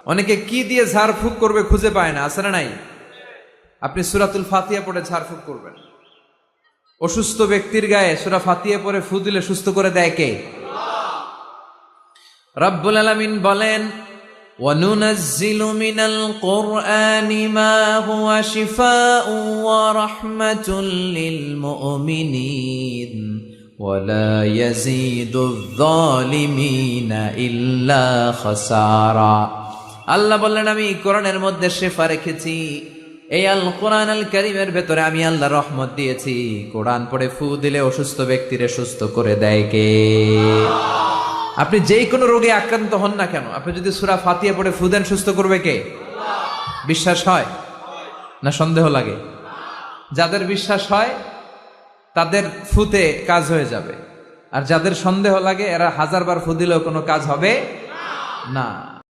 অনেকে কি দিয়ে ঝাড়ফুঁক করবে খুঁজে পায় না, আছে না নাই? আপনি সূরাতুল ফাতিহা পড়ে ঝাড়ফুঁক করবেন। অসুস্থ ব্যক্তির গায়ে সূরা ফাতিহা পড়ে ফু দিলে সুস্থ করে দেয় কে? রব্বুল আলামিন বলেন, وَنُنَزِّلُ مِنَ الْقُرْآنِ مَا هُوَ شِفَاءٌ وَرَحْمَةٌ لِّلْمُؤْمِنِينَ وَلَا يَزِيدُ الظَّالِمِينَ إِلَّا خَسَارًا। আল্লাহ বললেন, আমি কোরআনের মধ্যে শেফা রেখেছি। এই আল কোরআন আল কারীমের ভেতরে আমি আল্লাহ রহমত দিয়েছি। কোরআন পড়ে ফু দিলে অসুস্থ ব্যক্তিরে সুস্থ করে দেয় কে? আপনি যেই কোনো রোগে আক্রান্ত হন না কেন, আপনি যদি সূরা ফাতিহা পড়ে ফু দেন, সুস্থ করবে কে? বিশ্বাস হয় না সন্দেহ লাগে? যাদের বিশ্বাস হয় তাদের ফুতে কাজ হয়ে যাবে, আর যাদের সন্দেহ লাগে এরা 1000 বার ফু দিলেও কোনো কাজ হবে না।